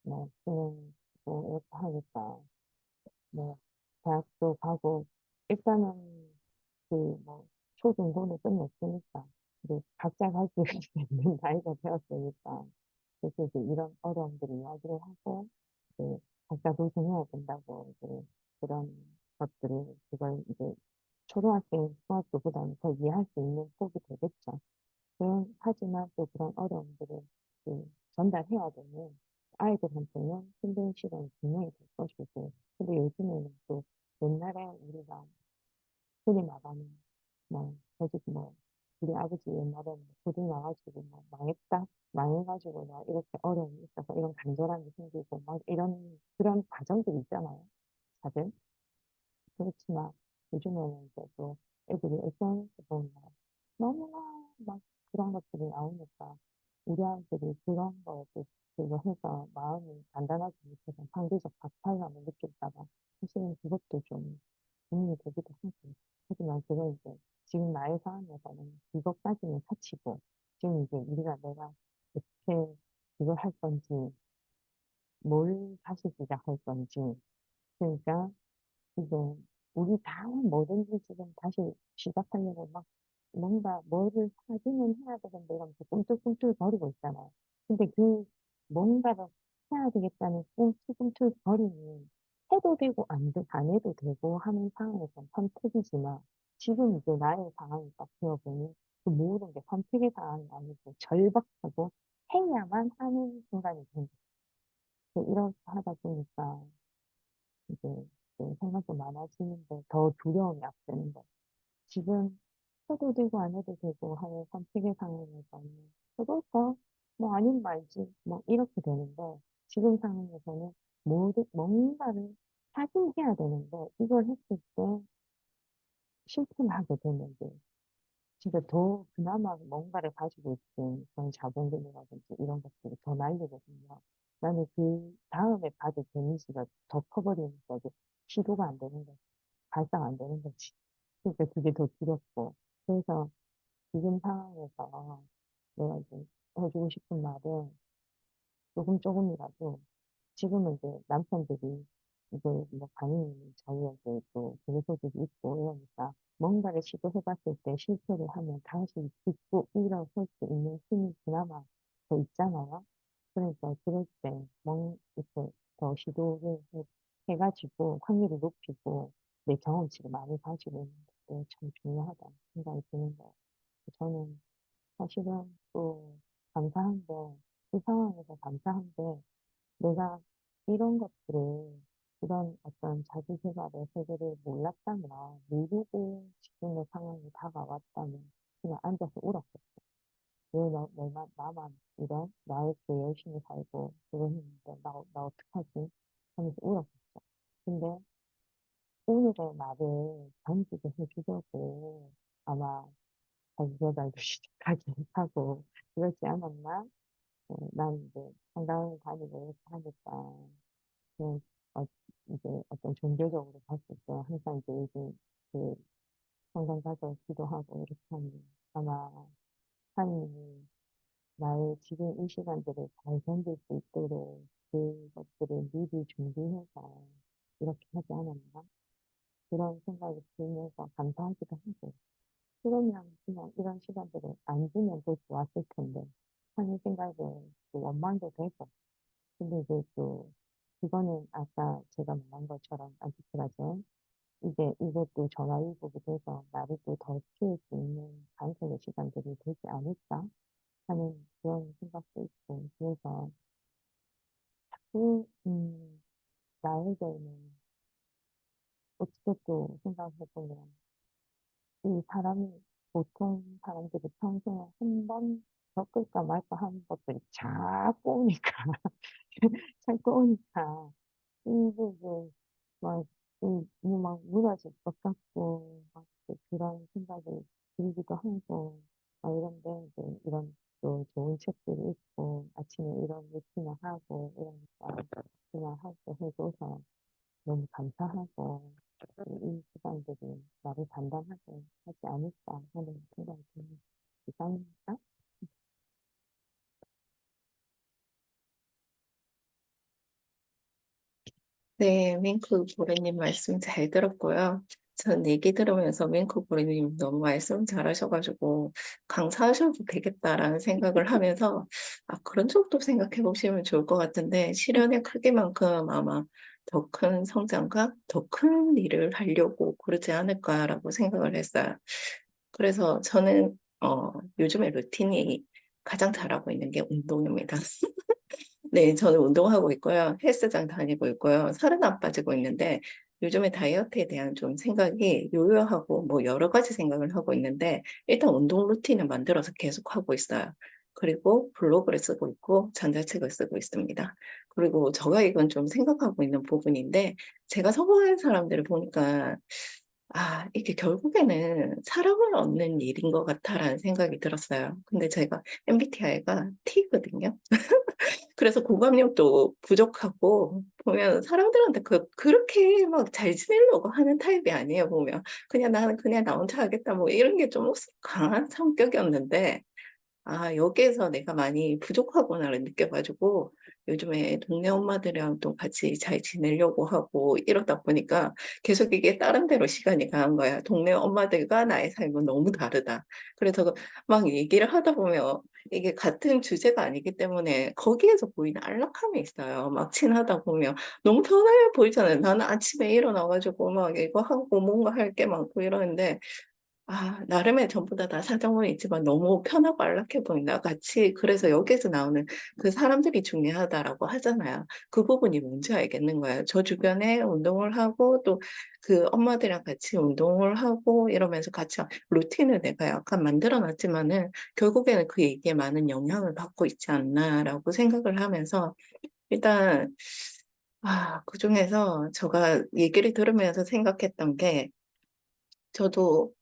뭐 수능 뭐 이렇게 하니까, 뭐 대학도 가고, 일단은 그 뭐 초중고는 끝냈으니까, 이제 각자 갈 수 있는 나이가 되었으니까, 그래서 이제 이런 어려움들을 이야기를 하고, 이제 각자 도생해야 된다고, 이제 그런 것들을, 그걸 이제 초등학생, 중학교보다는 더 이해할 수 있는 폭이 되겠죠. 하지만 또 그런 어려움들을 전달해야 되는 아이들한테는 힘든 시간이 분명히 될 것이고, 근데 요즘에는 또 옛날에 우리가 흔히 말하는, 뭐, 솔직히 뭐, 우리 아버지 옛날에는 고등 나가지고 뭐 망했다? 망해가지고 막 이렇게 어려움이 있어서 이런 간절함이 생기고 막 이런 그런 과정들이 있잖아요. 다들. 그렇지만 요즘에는 이제 또 애들이 SNS 보면 너무나 막 그런 것들이 나오니까 우리 아이들이 그런 거에 또 그거 해서 마음이 단단하지 못해서 상대적 박탈감을 느낄까 봐 사실은 그것도 좀 고민이 되기도 하고 하지만 그걸 이제 지금 나의 상황에서는 그것까지는 사치고 지금 이제 우리가 내가 어떻게 이걸 할 건지 뭘 다시 시작할 건지 그러니까 이제 우리 다 뭐든지 지금 다시 시작하려고 막 뭔가 뭐를 하기는 해야 되는데 이러면서 꿈틀꿈틀 거리고 있잖아요. 근데 그 뭔가를 해야 되겠다는 꿈틀꿈틀 거림이 해도 되고 안 해도 되고 하는 상황에서 선택이지만 지금 이제 나의 상황이 딱 되어보니 그 모든 게 선택의 상황이 아니고 절박하고 해야만 하는 순간이 생겼어요. 이렇게 하다 보니까 이제 생각도 많아지는데 더 두려움이 앞서는 거. 지금 해도 되고 안 해도 되고 하는 선택의 상황에서는 해볼까? 뭐 아닌 말지. 뭐 이렇게 되는데 지금 상황에서는 뭔가를 하긴 해야 되는데 이걸 했을 때 실패를 하게 되는데 진짜 더 그나마 뭔가를 가지고 있는 그런 자본금이라든지 이런 것들이 더 날리거든요. 나는 그 다음에 받을 데미지가 더 커버리니까 이게 시도가 안 되는 거지. 발상 안 되는 거지. 그러니까 그게 더 두렵고. 그래서 지금 상황에서 내가 이제 해주고 싶은 말은 조금이라도 지금은 이제 남편들이 이제 뭐 간이 자유롭게 또 그래서들이 있고 이러니까 뭔가를 시도해봤을 때 실패를 하면 다시 딛고 일어설 수 있는 힘이 그나마 더 있잖아요. 그러니까 그럴 때 이렇게 더 시도를 해가지고 확률을 높이고 내 경험치를 많이 가지고 있는 게 참 중요하다 생각이 드는데 저는 사실은 또 감사한데 이 상황에서 감사한데 내가 이런 것들을, 이런 어떤 자기 개발의 세계를 몰랐다면, 모르고 지금의 상황이 다가왔다면, 그냥 앉아서 울었겠어. 왜 나만 이런, 나 이렇게 열심히 살고, 그거 했는데, 나 어떡하지? 하면서 울었겠어. 근데 오늘의 나를 던지게 해주려고 아마 자기 개발도 시작하게 하고, 그렇지 않았나? 난 이제 상담을 다니고 이렇게 하니까, 그, 이제 어떤 종교적으로 봤을 때 항상 이제 요즘 그 성당 가서 기도하고 이렇게 하면 아마 하나님이 나의 지금 이 시간들을 잘 견딜 수 있도록 그것들을 미리 준비해서 이렇게 하지 않았나? 그런 생각이 들면서 감사하기도 하고 그러면 그냥 이런 시간들을 안 주면 더 좋았을 텐데 하는 생각에 또 원망도 되고 근데 이제 또 그거는 아까 제가 말한 것처럼 아직까지 이제 이것도 전화위복이 돼서 나를 또 더 키울 수 있는 반성의 시간들이 되지 않을까 하는 그런 생각도 있고 그래서 그, 나에게는 어떻게 또 생각해보면 이 사람이 보통 사람들이 평생에 한 번 겪을까 말까 하는 것들이 자꾸 오니까 자꾸 오니까 이게 막, 막 무너질 것 같고, 막 그런 생각이 들기도 하고, 막 이런데, 이제 이런 또 좋은 책들이 있고, 아침에 이런 루틴을 하고, 이러니까 그냥 할 때 해줘서 너무 감사하고, 이 시간들이 나를 단단하게 하지 않을까 하는 생각이 네, 밍크 고래님 말씀 잘 들었고요. 전 얘기 들으면서 밍크 고래님 너무 말씀 잘하셔가지고 강사하셔도 되겠다라는 생각을 하면서 그런 쪽도 생각해 보시면 좋을 것 같은데 실현의 크기만큼 아마 더 큰 성장과 더 큰 일을 하려고 그러지 않을까라고 생각을 했어요. 그래서 저는 요즘에 루틴이 가장 잘하고 있는 게 운동입니다. 네, 저는 운동하고 있고요. 헬스장 다니고 있고요. 살은 안 빠지고 있는데 요즘에 다이어트에 대한 좀 생각이 요요하고 뭐 여러 가지 생각을 하고 있는데 일단 운동 루틴을 만들어서 계속 하고 있어요. 그리고 블로그를 쓰고 있고 전자책을 쓰고 있습니다. 그리고 제가 이건 좀 생각하고 있는 부분인데 제가 성공하는 사람들을 보니까 이게 결국에는 사람을 얻는 일인 것 같다라는 생각이 들었어요. 근데 제가 MBTI가 T거든요. 그래서 공감력도 부족하고 보면 사람들한테 그렇게 막 잘 지내려고 하는 타입이 아니에요. 보면 그냥 나는 그냥 나 혼자 하겠다 뭐 이런 게 좀 강한 성격이었는데 여기에서 내가 많이 부족하구나를 느껴가지고 요즘에 동네 엄마들이랑 또 같이 잘 지내려고 하고 이러다 보니까 계속 이게 다른 데로 시간이 가는 거야. 동네 엄마들과 나의 삶은 너무 다르다. 그래서 막 얘기를 하다 보면 이게 같은 주제가 아니기 때문에 거기에서 보이는 안락함이 있어요. 막 친하다 보면 너무 편해 보이잖아요. 나는 아침에 일어나가지고 막 이거 하고 뭔가 할 게 많고 이러는데 나름의 전부 다 사정은 있지만 너무 편하고 안락해 보인다 같이. 그래서 여기에서 나오는 그 사람들이 중요하다라고 하잖아요. 그 부분이 뭔지 알겠는 거예요. 저 주변에 운동을 하고 또 그 엄마들이랑 같이 운동을 하고 이러면서 같이 루틴을 내가 약간 만들어 놨지만은 결국에는 그 얘기에 많은 영향을 받고 있지 않나라고 생각을 하면서 일단 그중에서 제가 얘기를 들으면서 생각했던 게 저도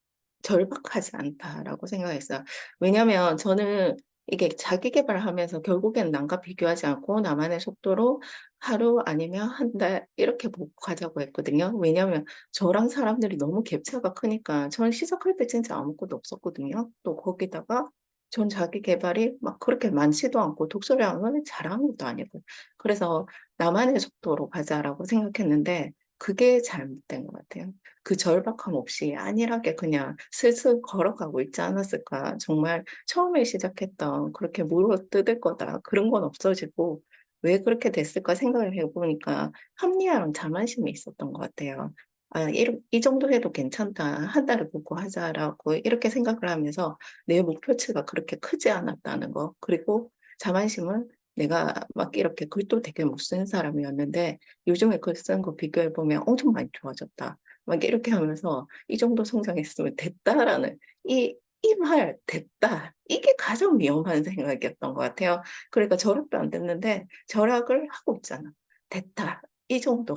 절박하지 않다라고 생각했어요. 왜냐면 저는 이게 자기 개발하면서 결국엔 남과 비교하지 않고 나만의 속도로 하루 아니면 한 달 이렇게 보고 가자고 했거든요. 왜냐면 저랑 사람들이 너무 갭차가 크니까 저는 시작할 때 진짜 아무것도 없었거든요. 또 거기다가 전 자기 개발이 막 그렇게 많지도 않고 독서량은 잘하는 것도 아니고 그래서 나만의 속도로 가자라고 생각했는데 그게 잘못된 것 같아요. 그 절박함 없이 안일하게 그냥 슬슬 걸어가고 있지 않았을까. 정말 처음에 시작했던 그렇게 물어뜯을 거다. 그런 건 없어지고 왜 그렇게 됐을까 생각을 해보니까 합리화랑 자만심이 있었던 것 같아요. 이 정도 해도 괜찮다. 한 달을 보고 하자라고 이렇게 생각을 하면서 내 목표치가 그렇게 크지 않았다는 거. 그리고 자만심은 내가 막 이렇게 글도 되게 못 쓰는 사람이었는데 요즘에 글 쓰는 거 비교해 보면 엄청 많이 좋아졌다. 막 이렇게 하면서 이 정도 성장했으면 됐다라는 이 말 됐다. 이게 가장 위험한 생각이었던 것 같아요. 그러니까 절약도 안 됐는데 절약을 하고 있잖아. 됐다. 이 정도.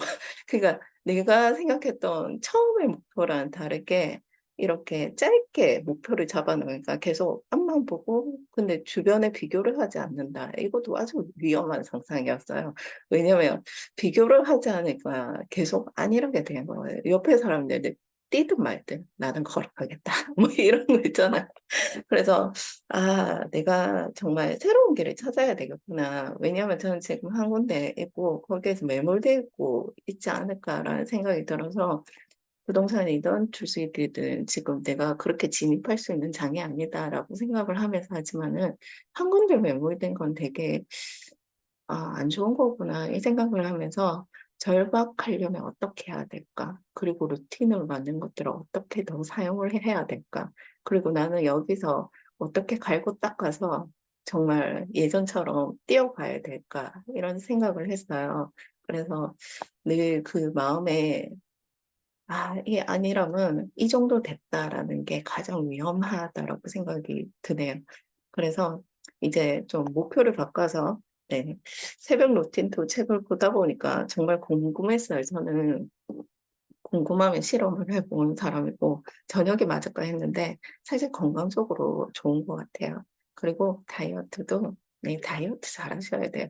그러니까 내가 생각했던 처음의 목표랑 다르게 이렇게 짧게 목표를 잡아놓으니까 계속 앞만 보고 근데 주변에 비교를 하지 않는다. 이것도 아주 위험한 상상이었어요. 왜냐면 비교를 하지 않으니까 계속 안일하게 되는 거예요. 옆에 사람들 뛰든 말든 나는 걸어가겠다. 뭐 이런 거 있잖아요. 그래서 내가 정말 새로운 길을 찾아야 되겠구나. 왜냐하면 저는 지금 한 군데 있고 거기에서 매몰돼 있고 있지 않을까라는 생각이 들어서 부동산이든 주식이든 지금 내가 그렇게 진입할 수 있는 장이 아니다라고 생각을 하면서 하지만은 한 군데 매몰된 건 되게 안 좋은 거구나 이 생각을 하면서 절박하려면 어떻게 해야 될까? 그리고 루틴으로 만든 것들을 어떻게 더 사용을 해야 될까? 그리고 나는 여기서 어떻게 갈고 닦아서 정말 예전처럼 뛰어가야 될까? 이런 생각을 했어요. 그래서 늘 그 마음에 이게 아니라면 이 정도 됐다라는 게 가장 위험하다라고 생각이 드네요. 그래서 이제 좀 목표를 바꿔서 네, 새벽 루틴도 책을 보다 보니까 정말 궁금했어요. 저는 궁금하면 실험을 해본 사람이고 저녁에 맞을까 했는데 사실 건강적으로 좋은 것 같아요. 그리고 다이어트도 네, 다이어트 잘 하셔야 돼요.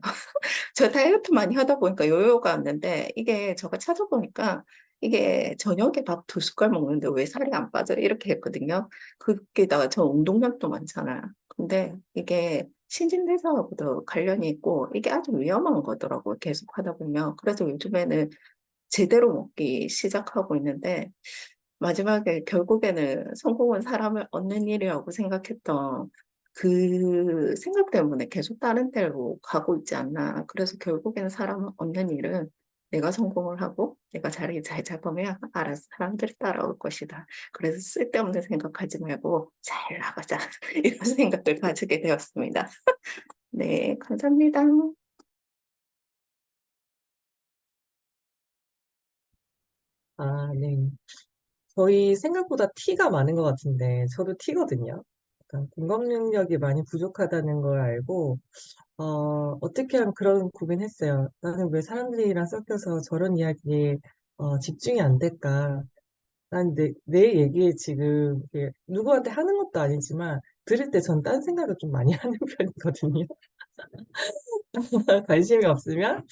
저 다이어트 많이 하다 보니까 요요가 왔는데 이게 제가 찾아보니까 이게 저녁에 밥 두 숟갈 먹는데 왜 살이 안 빠져? 이렇게 했거든요. 거기다가 저 운동량도 많잖아요. 근데 이게 신진대사하고도 관련이 있고 이게 아주 위험한 거더라고요. 계속 하다 보면. 그래서 요즘에는 제대로 먹기 시작하고 있는데 마지막에 결국에는 성공은 사람을 얻는 일이라고 생각했던 그 생각 때문에 계속 다른 데로 가고 있지 않나. 그래서 결국에는 사람을 얻는 일은 내가 성공을 하고 내가 자리 잘 잡으면 알아서 사람들이 따라올 것이다. 그래서 쓸데없는 생각하지 말고 잘 나가자. 이런 생각을 가지게 되었습니다. 네, 감사합니다. 아, 네. 저희 생각보다 T가 많은 것 같은데, 저도 T거든요. 그러니까 공감 능력이 많이 부족하다는 걸 알고, 어떻게 하면 그런 고민했어요. 나는 왜 사람들이랑 섞여서 저런 이야기에 집중이 안 될까? 난 내 얘기에 지금 이게 누구한테 하는 것도 아니지만, 들을 때 전 딴 생각을 좀 많이 하는 편이거든요. 관심이 없으면.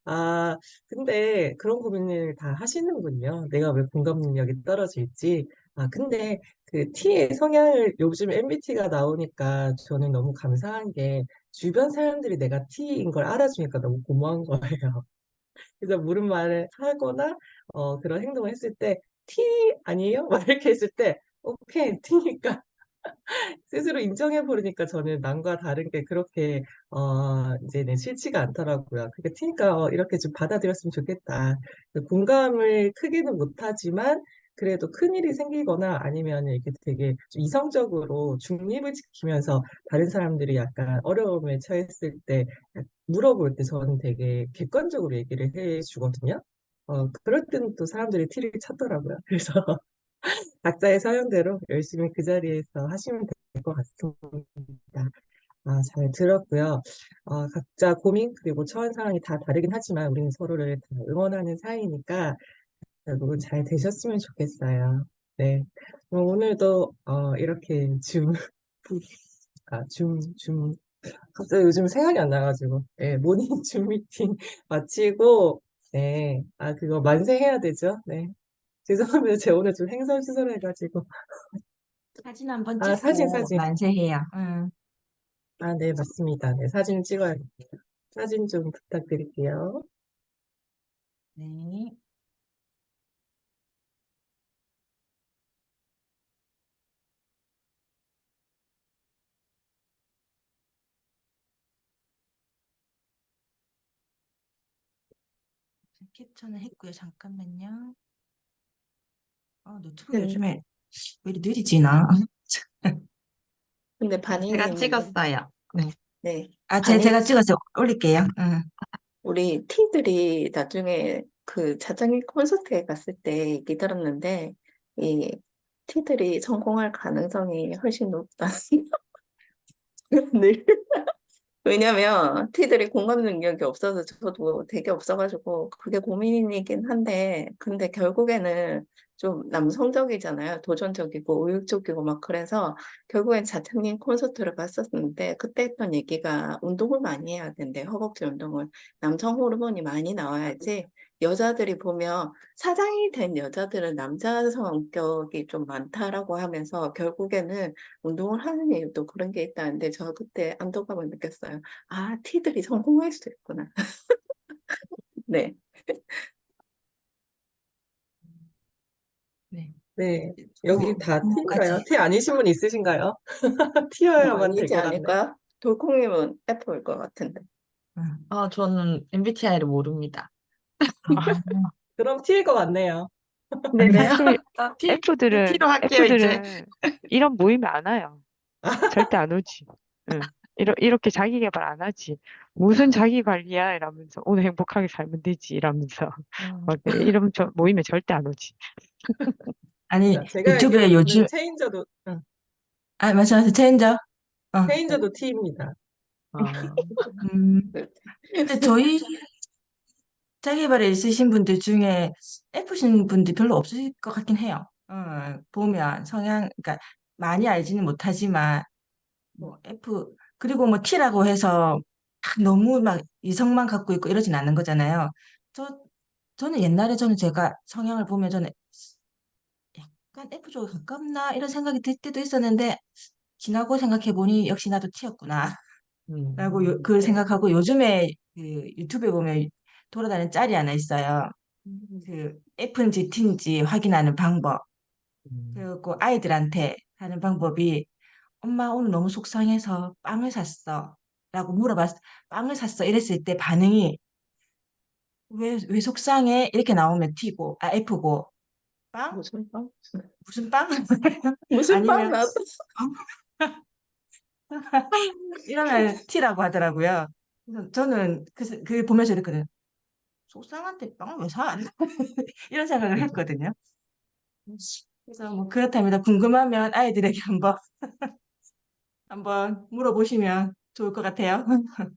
아, 근데 그런 고민을 다 하시는군요. 내가 왜 공감 능력이 떨어질지. 아, 근데 그 T의 성향을 요즘 MBTI가 나오니까 저는 너무 감사한 게 주변 사람들이 내가 T인 걸 알아주니까 너무 고마운 거예요. 그래서 물은 말을 하거나 그런 행동을 했을 때 T 아니에요? 막 이렇게 했을 때 오케이, T니까 스스로 인정해 버리니까 저는 남과 다른 게 그렇게 이제는 싫지가 않더라고요. 그러니까 티니까 이렇게 좀 받아들였으면 좋겠다. 그 공감을 크게는 못하지만 그래도 큰일이 생기거나 아니면 이렇게 되게 좀 이성적으로 중립을 지키면서 다른 사람들이 약간 어려움에 처했을 때 물어볼 때 저는 되게 객관적으로 얘기를 해 주거든요. 그럴 때는 또 사람들이 티를 찾더라고요. 그래서 각자의 사연대로 열심히 그 자리에서 하시면 될 것 같습니다. 아, 잘 들었고요. 각자 고민 그리고 처한 상황이 다 다르긴 하지만 우리는 서로를 다 응원하는 사이니까 결국은 잘 되셨으면 좋겠어요. 네. 그럼 오늘도 이렇게 갑자기 요즘 생각이 안 나가지고 모닝 줌 미팅 마치고 네. 그거 만세해야 되죠. 네. 죄송합니다. 제가 오늘 좀 행설수설해가지고. 사진 한번 사진, 찍고 사진. 만세해요. 응. 네, 맞습니다. 네, 사진 찍어야겠네요. 사진 좀 부탁드릴게요. 네. 캡처는 했고요. 잠깐만요. 노트북 근- 요즘에 왜 이리 느리지, 나? 근데 제가 반응이, 찍었어요. 네. 네, 제가 반응이 찍어서 올릴게요. 응. 우리 티들이 나중에 그 자장의 콘서트에 갔을 때 얘기 들었는데, 이 티들이 성공할 가능성이 훨씬 높다는 늘 왜냐면 티들이 공감 능력이 없어서 저도 되게 없어가지고 그게 고민이긴 한데 근데 결국에는 좀 남성적이잖아요. 도전적이고 의욕적이고 막 그래서 결국엔 자창님 콘서트를 갔었는데 그때 했던 얘기가 운동을 많이 해야 된대. 허벅지 운동을. 남성 호르몬이 많이 나와야지 여자들이 보면 사장이 된 여자들은 남자 성격이 좀 많다라고 하면서 결국에는 운동을 하는 이유도 그런 게 있다는데 저 그때 안도감을 느꼈어요. 아, 티들이 성공할 수도 있구나. 네. 네. 네, 여기 다 T인가요? 부모까지. T 아니신 분 있으신가요? T여야만 될 아니지 것 같네. 않을까? 돌콩님은 F일 것 같은데. 응. 저는 MBTI를 모릅니다. 아, 그럼 T일 것 같네요. 그래요? 사실 T로 할게요, 이제. F들은 이런 모임에 안 와요. 절대 안 오지. 응. 이렇게 자기 개발 안 하지. 무슨 자기 관리야? 이러면서 오늘 행복하게 살면 되지. 이러면서 음. 막 이런 모임에 절대 안 오지. 아니, 자, 제가 유튜브에 알기로는 요즘, 말씀하세요. 체인저? 체인저도 T입니다. 어. 음, 네. 근데 저희 자기발에 있으신 분들 중에 F신 분들 별로 없으실 것 같긴 해요. 보면 그러니까 많이 알지는 못하지만, 뭐 그리고 뭐 T라고 해서 너무 막 이성만 갖고 있고 이러진 않는 거잖아요. 저, 저는 제가 성향을 보면 저는 약간 F 쪽에 가깝나 이런 생각이 들 때도 있었는데, 지나고 생각해 보니 역시 나도 T였구나. 라고 그걸 네. 생각하고 요즘에 그 유튜브에 보면 돌아다니는 짤이 하나 있어요. 그 F인지 T인지 확인하는 방법. 음. 그리고 아이들한테 하는 방법이 엄마 오늘 너무 속상해서 빵을 샀어. 라고 물어봤어. 빵을 샀어. 이랬을 때 반응이 왜 속상해? 이렇게 나오면 T고, F고, 빵? 무슨 빵? 무슨 빵? 무슨 빵 아니면 나왔어? 이러면 T라고 하더라고요. 그래서 저는 그 보면서 이랬거든요. 속상한데 빵을 왜 사? 이런 생각을 했거든요. 그래서 뭐 그렇답니다. 궁금하면 아이들에게 한번 물어보시면 좋을 것 같아요.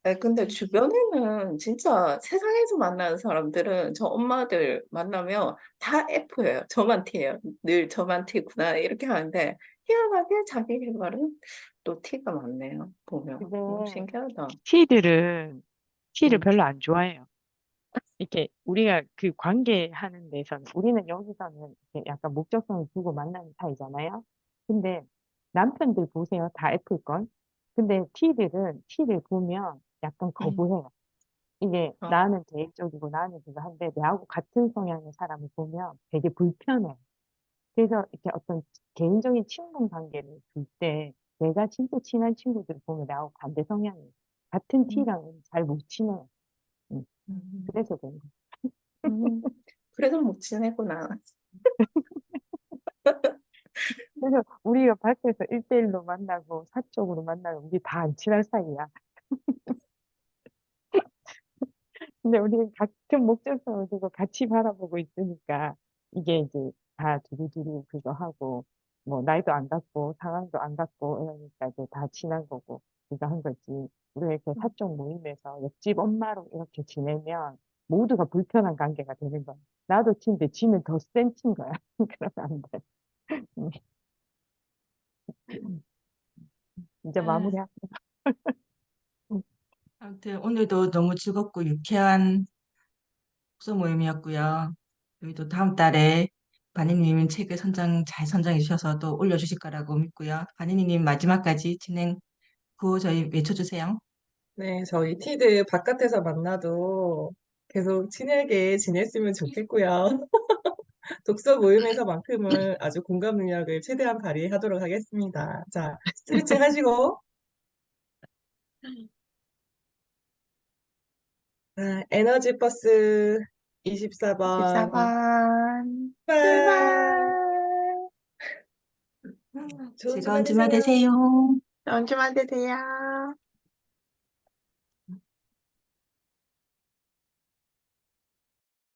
네, 근데 주변에는 진짜 세상에서 만나는 사람들은 저 엄마들 만나면 다 F예요. 저만 T예요. 늘 저만 T구나 이렇게 하는데 희한하게 자기 개발은 또 T가 많네요. 보면 근데 신기하다. T들은 T를 음, 별로 안 좋아해요. 이렇게 우리가 그 관계하는 데서는 우리는 여기서는 이렇게 약간 목적성을 두고 만나는 사이잖아요. 근데 남편들 보세요. 다 F일걸. 근데 T들은 T를 보면 약간 음, 거부해요. 이게 어, 나는 계획적이고 나는 그거 한데 내하고 같은 성향의 사람을 보면 되게 불편해. 그래서 이렇게 어떤 개인적인 친분 관계를 둘 때 내가 진짜 친한 친구들 보면 나하고 반대 성향이 같은 음, T랑은 잘 못 친해요. 음, 음. 그래서 그런 거. 음, 그래서 못 지내구나. 그래서 우리가 밖에서 1대1로 만나고 사적으로 만나면 우리 다 안 친한 사이야. 근데 우리는 같은 목적성을 두고 같이 바라보고 있으니까 이게 이제 다 두루두루 그거 하고 뭐 나이도 안 같고 상황도 안 같고 이러니까 이제 다 친한 거고 그거 한 거지. 우리가 이렇게 사적 모임에서 옆집 엄마로 이렇게 지내면 모두가 불편한 관계가 되는 거야. 나도 친데 지는 더 센 친 거야. 그러면 안 돼. 음, 이제 아, 마무리야. 아무튼 오늘도 너무 즐겁고 유쾌한 독서 모임이었고요. 저희도 다음 달에 바니님은 책을 잘 선정해 주셔서 또 올려주실 거라고 믿고요. 바니님 마지막까지 진행 구호 저희 외쳐주세요. 네, 저희 티드 바깥에서 만나도 계속 친하게 지냈으면 좋겠고요. 독서 모임에서만큼은 아주 공감 능력을 최대한 발휘하도록 하겠습니다. 자, 스트레칭 하시고, 에너지 버스 24번 24번 출발! 출발! 좋은 주말 즐거운 주말 되세요. 되세요. 좋은 주말 되세요.